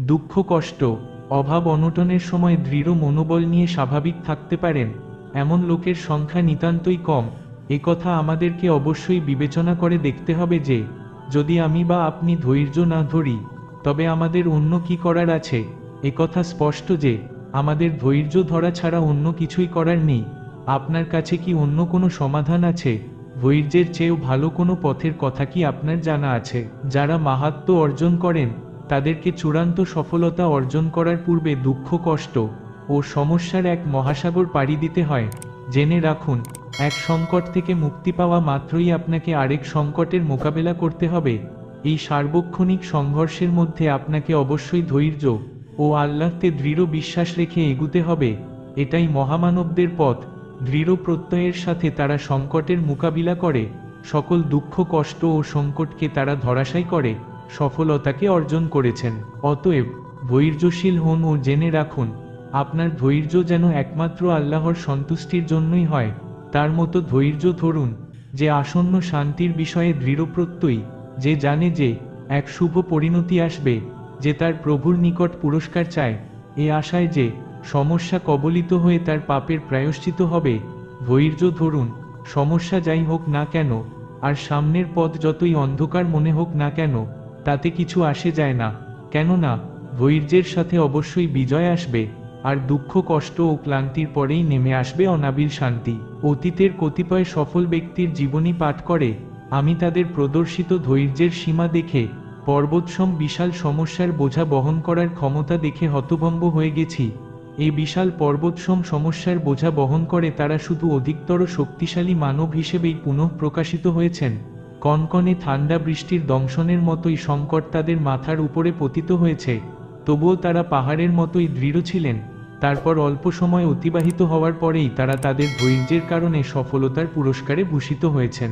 দুঃখ কষ্ট অভাব অনটনের সময় দৃঢ় মনোবল নিয়ে স্বাভাবিক থাকতে পারেন এমন লোকের সংখ্যা নিতান্তই কম। একথা আমাদেরকে অবশ্যই বিবেচনা করে দেখতে হবে যে যদি আমি বা আপনি ধৈর্য না ধরি তবে আমাদের অন্য কি করার আছে। একথা স্পষ্ট যে আমাদের ধৈর্য ধরা ছাড়া অন্য কিছুই করার নেই। আপনার কাছে কি অন্য কোনো সমাধান আছে? ধৈর্যের চেয়েও ভালো কোনো পথের কথা কি আপনার জানা আছে? যারা মাহাত্ম্য অর্জন করেন তাদেরকে চূড়ান্ত সফলতা অর্জন করার পূর্বে দুঃখ কষ্ট ও সমস্যার এক মহাসাগর পাড়ি দিতে হয়। জেনে রাখুন, এক সংকট থেকে মুক্তি পাওয়া মাত্রই আপনাকে আরেক সংকটের মোকাবেলা করতে হবে। এই সার্বক্ষণিক সংঘর্ষের মধ্যে আপনাকে অবশ্যই ধৈর্য ও আল্লাহতে দৃঢ় বিশ্বাস রেখে এগুতে হবে। এটাই মহামানবদের পথ। দৃঢ় প্রত্যয়ের সাথে তারা সংকটের মোকাবিলা করে, সকল দুঃখ কষ্ট ও সংকটকে তারা ধরাশায়ী করে সফলতাকে অর্জন করেছেন। অতএব ধৈর্যশীল হন ও জেনে রাখুন, আপনার ধৈর্য যেন একমাত্র আল্লাহর সন্তুষ্টির জন্যই হয়। তার মতো ধৈর্য ধরুন যে আসন্ন শান্তির বিষয়ে দৃঢ়প্রত্যয়ী, যে জানে যে এক শুভ পরিণতি আসবে, যে তার প্রভুর নিকট পুরস্কার চায়, এ আশায় যে সমস্যা কবলিত হয়ে তার পাপের প্রায়শ্চিত হবে। ধৈর্য ধরুন, সমস্যা যাই হোক না কেন আর সামনের পথ যতই অন্ধকার মনে হোক না কেন তাতে কিছু আসে যায় না। কেননা ধৈর্যের সাথে অবশ্যই বিজয় আসবে, আর দুঃখ কষ্ট ও ক্লান্তির পরেই নেমে আসবে অনাবিল শান্তি। অতীতের কতিপয় সফল ব্যক্তির জীবনী পাঠ করে আমি তাদের প্রদর্শিত ধৈর্যের সীমা দেখে, পর্বতসম বিশাল সমস্যার বোঝা বহন করার ক্ষমতা দেখে হতভম্ব হয়ে গেছি। এই বিশাল পর্বতসম সমস্যার বোঝা বহন করে তারা শুধু অধিকতর শক্তিশালী মানব হিসেবেই পুনঃ প্রকাশিত হয়েছেন। কনকনে ঠান্ডা বৃষ্টির দংশনের মতোই সংকট তাদের মাথার উপরে পতিত হয়েছে, তবুও তারা পাহাড়ের মতোই দৃঢ় ছিলেন। তারপর অল্প সময় অতিবাহিত হওয়ার পরেই তারা তাদের ধৈর্যের কারণে সফলতার পুরস্কারে ভূষিত হয়েছেন।